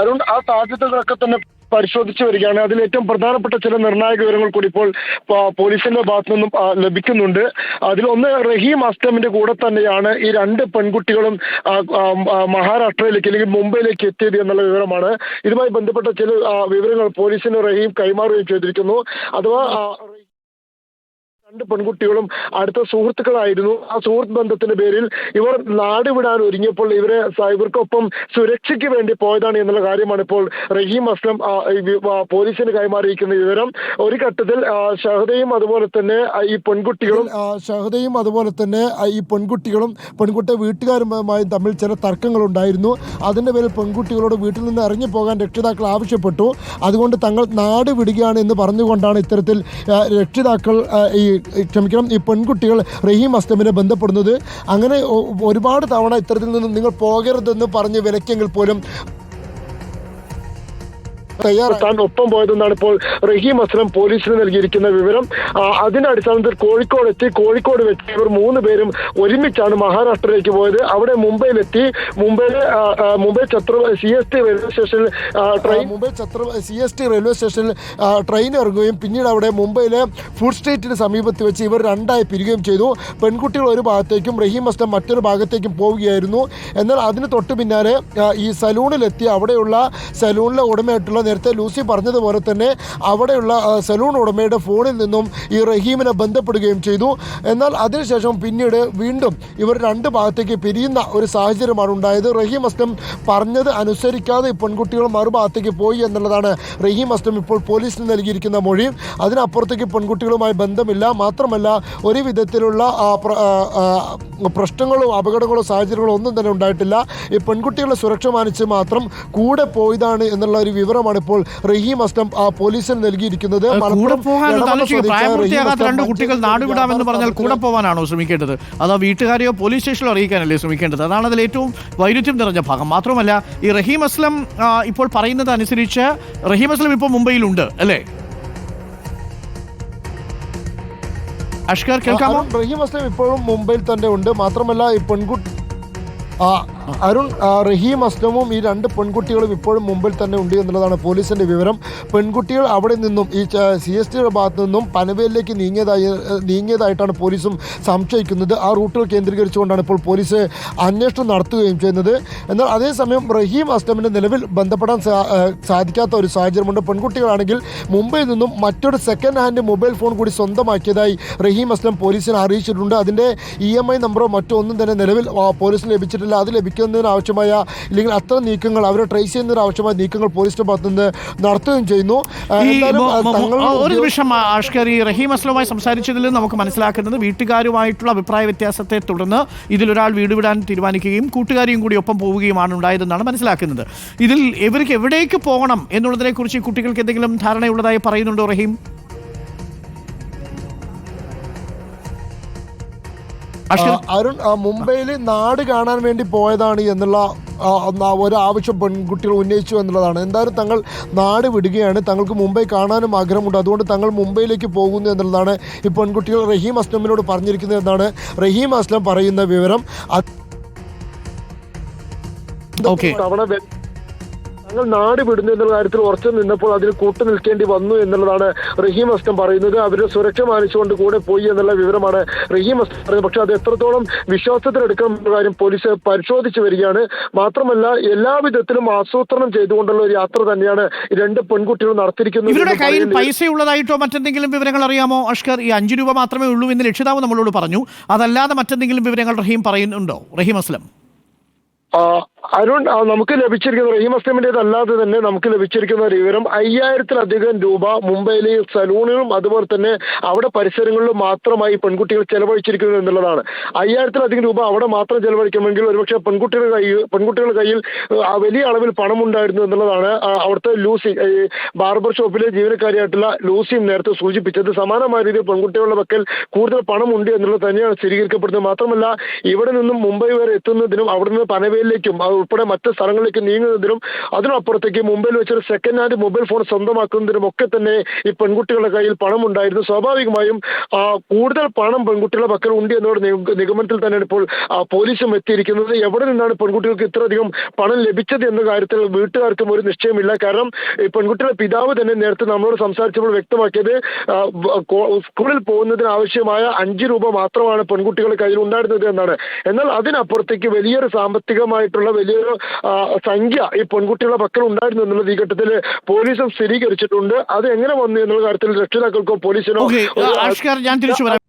അരുൺ, ആ സാധ്യതകളൊക്കെ തന്നെ പരിശോധിച്ചു വരികയാണ്. അതിൽ ഏറ്റവും പ്രധാനപ്പെട്ട ചില നിർണായക വിവരങ്ങൾ കൂടി ഇപ്പോൾ പോലീസിന്റെ ഭാഗത്തു നിന്നും ലഭിക്കുന്നുണ്ട്. അതിലൊന്ന്, റഹീം അസ്ലമിന്റെ കൂടെ തന്നെയാണ് ഈ രണ്ട് പെൺകുട്ടികളും മഹാരാഷ്ട്രയിലേക്ക് അല്ലെങ്കിൽ മുംബൈയിലേക്ക് എത്തിയത് എന്നുള്ള വിവരമാണ്. ഇതുമായി ബന്ധപ്പെട്ട ചില വിവരങ്ങൾ പോലീസിന് റഹീം കൈമാറുകയും ചെയ്തിരിക്കുന്നു. അഥവാ രണ്ട് പെൺകുട്ടികളും അടുത്ത സുഹൃത്തുക്കളായിരുന്നു. ആ സുഹൃത്ത് ബന്ധത്തിന്റെ പേരിൽ ഇവർ നാട് വിടാൻ ഒരുങ്ങിയപ്പോൾ ഇവർക്കൊപ്പം സുരക്ഷയ്ക്ക് വേണ്ടി പോയതാണ് എന്നുള്ള കാര്യമാണ് ഇപ്പോൾ റഹീം അസ്ലം പോലീസിന് കൈമാറിയിരിക്കുന്ന വിവരം. ഒരു ഘട്ടത്തിൽ ഷഹദയും അതുപോലെ തന്നെ ഈ പെൺകുട്ടികളും പെൺകുട്ടിയെ വീട്ടുകാരുമായി തമ്മിൽ ചില തർക്കങ്ങൾ ഉണ്ടായിരുന്നു. അതിന്റെ പേരിൽ പെൺകുട്ടികളോട് വീട്ടിൽ നിന്ന് ഇറങ്ങി പോകാൻ രക്ഷിതാക്കൾ ആവശ്യപ്പെട്ടു. അതുകൊണ്ട് തങ്ങൾ നാട് വിടുകയാണ് എന്ന് പറഞ്ഞുകൊണ്ടാണ് ഇത്തരത്തിൽ രക്ഷിതാക്കൾ ഈ പെൺകുട്ടികൾ റഹീം അസ്ലമിനെ ബന്ധപ്പെടുന്നത്. അങ്ങനെ ഒരുപാട് തവണ ഇത്തരത്തിൽ നിന്ന് നിങ്ങൾ പോകരുതെന്ന് പറഞ്ഞ് വിലക്കെങ്കിൽ പോലും താൻ ഒപ്പം പോയതെന്നാണ് ഇപ്പോൾ റഹീം അസ്ലം പോലീസിന് നൽകിയിരിക്കുന്ന വിവരം. അതിന്റെ അടിസ്ഥാനത്തിൽ കോഴിക്കോട് എത്തി. കോഴിക്കോട് വെച്ച് ഇവർ 3 പേരും ഒരുമിച്ചാണ് മഹാരാഷ്ട്രയിലേക്ക് പോയത്. അവിടെ മുംബൈയിലെത്തി. മുംബൈ CST റെയിൽവേ സ്റ്റേഷനിൽ ട്രെയിൻ ഇറങ്ങുകയും പിന്നീട് അവിടെ മുംബൈയിലെ ഫുഡ് സ്ട്രീറ്റിന് സമീപത്ത് വെച്ച് ഇവർ രണ്ടായി പിരിയുകയും ചെയ്തു. പെൺകുട്ടികൾ ഒരു ഭാഗത്തേക്കും റഹീം അസ്ലം മറ്റൊരു ഭാഗത്തേക്കും പോവുകയായിരുന്നു. എന്നാൽ അതിന് തൊട്ട് പിന്നാലെ ഈ സലൂണിലെത്തി. അവിടെയുള്ള സലൂണിലെ ഉടമയായിട്ടുള്ള നേരത്തെ ലൂസി പറഞ്ഞതുപോലെ തന്നെ അവിടെയുള്ള സലൂൺ ഉടമയുടെ ഫോണിൽ നിന്നും ഈ റഹീമിനെ ബന്ധപ്പെടുകയും ചെയ്തു. എന്നാൽ അതിനുശേഷം പിന്നീട് വീണ്ടും ഇവർ രണ്ട് ഭാഗത്തേക്ക് പിരിയുന്ന ഒരു സാഹചര്യമാണ് ഉണ്ടായത്. റഹീം അസ്ലം പറഞ്ഞത് അനുസരിക്കാതെ ഈ പെൺകുട്ടികൾ മറുഭാഗത്തേക്ക് പോയി എന്നുള്ളതാണ് റഹീം അസ്ലം ഇപ്പോൾ പോലീസിന് നൽകിയിരിക്കുന്ന മൊഴി. അതിനപ്പുറത്തേക്ക് പെൺകുട്ടികളുമായി ബന്ധമില്ല. മാത്രമല്ല ഒരു വിധത്തിലുള്ള പ്രശ്നങ്ങളോ അപകടങ്ങളോ സാഹചര്യങ്ങളോ ഒന്നും തന്നെ ഉണ്ടായിട്ടില്ല. ഈ പെൺകുട്ടികളുടെ സുരക്ഷ മാനിച്ച് മാത്രം കൂടെ പോയതാണ് എന്നുള്ള ഒരു വിവരമാണ് ഇപ്പോൾ റഹീം അസ്ലം പോലീസിന് നൽകിയിരിക്കുന്നത്. പ്രായപൂർത്തിയാകാത്ത 2 കുട്ടികൾ നാടുവിടാമെന്ന് പറഞ്ഞാൽ കൂടെ പോകാനാണോ ശ്രമിക്കേണ്ടത്? അതോ വീട്ടുകാരെയോ പോലീസ് സ്റ്റേഷനിലോ അറിയിക്കാനല്ലേ ശ്രമിക്കേണ്ടത്? അതാണ് അതിൽ ഏറ്റവും വൈരുദ്ധ്യം നിറഞ്ഞ ഭാഗം. മാത്രമല്ല ഈ റഹീം അസ്ലം ഇപ്പോൾ പറയുന്നത് അനുസരിച്ച് റഹീം അസ്ലം ഇപ്പോൾ മുംബൈയിലുണ്ട് അല്ലേ? അഷ്കർ കേൾക്കാമോ? റഹീം അസ്ലം ഇപ്പോഴും മുംബൈയിൽ തന്നെ ഉണ്ട്. മാത്രമല്ല ഈ അരുൺ, റഹീം അസ്ലമും ഈ 2 പെൺകുട്ടികളും ഇപ്പോഴും മുമ്പിൽ തന്നെ ഉണ്ട് എന്നുള്ളതാണ് പോലീസിന്റെ വിവരം. പെൺകുട്ടികൾ അവിടെ നിന്നും ഈ CST ഭാഗത്തു നിന്നും പനവേലിലേക്ക് നീങ്ങിയതായിട്ടാണ് പോലീസും സംശയിക്കുന്നത്. ആ റൂട്ടുകൾ കേന്ദ്രീകരിച്ചുകൊണ്ടാണ് ഇപ്പോൾ പോലീസ് അന്വേഷണം നടത്തുകയും ചെയ്യുന്നത്. എന്നാൽ അതേസമയം റഹീം അസ്ലമിന് നിലവിൽ ബന്ധപ്പെടാൻ സാധിക്കാത്ത ഒരു സാഹചര്യമുണ്ട്. പെൺകുട്ടികളാണെങ്കിൽ മുംബൈയിൽ നിന്നും മറ്റൊരു സെക്കൻഡ് ഹാൻഡ് മൊബൈൽ ഫോൺ കൂടി സ്വന്തമാക്കിയതായി റഹീം അസ്ലം പോലീസിനെ അറിയിച്ചിട്ടുണ്ട്. അതിൻ്റെ EMI നമ്പറോ മറ്റോ ഒന്നും തന്നെ നിലവിൽ പോലീസിന് ലഭിച്ചിട്ടില്ല. അത് ലഭിക്കുന്നതിനാവശ്യമായ ഇല്ലെങ്കിൽ അത്തരം നീക്കങ്ങൾ അവരെ ട്രേസ് ചെയ്യുന്നതിനാവശ്യമായ നീക്കങ്ങൾ പോലീസിന്റെ ഭാഗത്തു നിന്ന് നടത്തുകയും ചെയ്യുന്നു. ഒരു നിമിഷം ആഷ്കർ, ഈ റഹീം അസ്ലവുമായി സംസാരിച്ചതിൽ നമുക്ക് മനസ്സിലാക്കുന്നത് വീട്ടുകാരുമായിട്ടുള്ള അഭിപ്രായ വ്യത്യാസത്തെ തുടർന്ന് ഇതിലൊരാൾ വീട് വിടാൻ തീരുമാനിക്കുകയും കൂട്ടുകാരിയും കൂടി ഒപ്പം പോവുകയുമാണ് ഉണ്ടായതെന്നാണ് മനസ്സിലാക്കുന്നത്. ഇതിൽ ഇവർക്ക് എവിടേക്ക് പോകണം എന്നുള്ളതിനെ കുറിച്ച് കുട്ടികൾക്ക് എന്തെങ്കിലും ധാരണയുള്ളതായി പറയുന്നുണ്ടോ റഹീം? അരുൺ, മുംബൈയിൽ നാട് കാണാൻ വേണ്ടി പോയതാണ് എന്നുള്ള ഒരു ആവശ്യം പെൺകുട്ടികൾ ഉന്നയിച്ചു എന്നുള്ളതാണ്. എന്തായാലും തങ്ങൾ നാട് വിടുകയാണ്, തങ്ങൾക്ക് മുംബൈ കാണാനും ആഗ്രഹമുണ്ട്, അതുകൊണ്ട് തങ്ങൾ മുംബൈയിലേക്ക് പോകുന്നു എന്നുള്ളതാണ് ഈ പെൺകുട്ടികൾ റഹീം അസ്ലമിനോട് പറഞ്ഞിരിക്കുന്നത് എന്നാണ് റഹീം അസ്ലം പറയുന്ന വിവരം. തങ്ങൾ നാട് വിടുന്നു എന്നുള്ള കാര്യത്തിൽ ഉറച്ചു നിന്നപ്പോൾ അതിന് കൂട്ടു നിൽക്കേണ്ടി വന്നു എന്നുള്ളതാണ് റഹീം അസ്ലം പറയുന്നത്. അവരുടെ സുരക്ഷ മാനിച്ചുകൊണ്ട് കൂടെ പോയി എന്നുള്ള വിവരമാണ് റഹീം അസ്ലം പറയുന്നത്. പക്ഷെ അത് എത്രത്തോളം വിശ്വാസത്തിലെടുക്കണം എന്ന കാര്യം പോലീസ് പരിശോധിച്ചു വരികയാണ്. മാത്രമല്ല എല്ലാവിധത്തിലും ആസൂത്രണം ചെയ്തുകൊണ്ടുള്ള ഒരു യാത്ര തന്നെയാണ് 2 പെൺകുട്ടികൾ നടത്തിയിരിക്കുന്നത്. ഇവരുടെ കയ്യിൽ പൈസ ഉള്ളതായിട്ടോ മറ്റെന്തെങ്കിലും വിവരങ്ങൾ അറിയാമോ അഷ്കർ? ഈ 5 രൂപ മാത്രമേ ഉള്ളൂ എന്ന് രക്ഷിതാവ് നമ്മളോട് പറഞ്ഞു. അതല്ലാതെ മറ്റെന്തെങ്കിലും വിവരങ്ങൾ റഹീം പറയുന്നുണ്ടോ? റഹീം അസ്ലം അരുൺ, നമുക്ക് ലഭിച്ചിരിക്കുന്ന റഹീം അസ്ലമിൻ്റെതല്ലാതെ തന്നെ നമുക്ക് ലഭിച്ചിരിക്കുന്ന ഒരു വിവരം 5000-ലധികം രൂപ മുംബൈയിലെ സലൂണിലും അതുപോലെ തന്നെ അവിടെ പരിസരങ്ങളിലും മാത്രമായി പെൺകുട്ടികൾ ചെലവഴിച്ചിരിക്കുന്നു എന്നുള്ളതാണ്. 5000-ലധികം രൂപ അവിടെ മാത്രം ചെലവഴിക്കുമെങ്കിൽ ഒരുപക്ഷെ പെൺകുട്ടികളുടെ കയ്യിൽ വലിയ അളവിൽ പണം ഉണ്ടായിരുന്നു എന്നുള്ളതാണ് അവിടുത്തെ ലൂസി, ബാർബർ ഷോപ്പിലെ ജീവനക്കാരിയായിട്ടുള്ള ലൂസിയും നേരത്തെ സൂചിപ്പിച്ചത്. സമാനമായ രീതിയിൽ പെൺകുട്ടികളുടെ പക്കൽ കൂടുതൽ പണം ഉണ്ട് എന്നുള്ളത് തന്നെയാണ് സ്ഥിരീകരിക്കപ്പെടുന്നത്. മാത്രമല്ല ഇവിടെ നിന്നും മുംബൈ വരെ എത്തുന്നതിനും അവിടെ നിന്ന് പനവേലി ദുബൈയിലേക്കും ഉൾപ്പെടെ മറ്റ് സ്ഥലങ്ങളിലേക്ക് നീങ്ങുന്നതിനും അതിനപ്പുറത്തേക്ക് മുംബൈയിൽ വെച്ചൊരു സെക്കൻഡ് ഹാൻഡ് മൊബൈൽ ഫോൺ സ്വന്തമാക്കുന്നതിനും ഒക്കെ തന്നെ ഈ പെൺകുട്ടികളുടെ കയ്യിൽ പണം ഉണ്ടായിരുന്നു. സ്വാഭാവികമായും കൂടുതൽ പണം പെൺകുട്ടികളുടെ പക്കൽ ഉണ്ട് എന്നൊരു നിഗമനത്തിൽ തന്നെയാണ് ഇപ്പോൾ പോലീസും എത്തിയിരിക്കുന്നത്. എവിടെ നിന്നാണ് പെൺകുട്ടികൾക്ക് ഇത്രയധികം പണം ലഭിച്ചത് എന്ന കാര്യത്തിൽ വീട്ടുകാർക്കും ഒരു നിശ്ചയമില്ല. കാരണം ഈ പെൺകുട്ടിയുടെ പിതാവ് തന്നെ നേരത്തെ നമ്മളോട് സംസാരിച്ചപ്പോൾ വ്യക്തമാക്കിയത് സ്കൂളിൽ പോകുന്നതിന് ആവശ്യമായ 5 രൂപ മാത്രമാണ് പെൺകുട്ടികളുടെ കയ്യിൽ ഉണ്ടായിരുന്നത് എന്നാണ്. എന്നാൽ അതിനപ്പുറത്തേക്ക് വലിയൊരു സാമ്പത്തികമായിട്ടുള്ള വലിയൊരു സംഖ്യ ഈ പെൺകുട്ടികളുടെ പക്കൽ ഉണ്ടായിരുന്നു എന്നുള്ളത് ഈ ഘട്ടത്തിൽ പോലീസും സ്ഥിരീകരിച്ചിട്ടുണ്ട്. അത് എങ്ങനെ വന്നു എന്നുള്ള കാര്യത്തിൽ രക്ഷിതാക്കൾക്കോ പോലീസിനോ ഞാൻ തിരിച്ചു വരാം.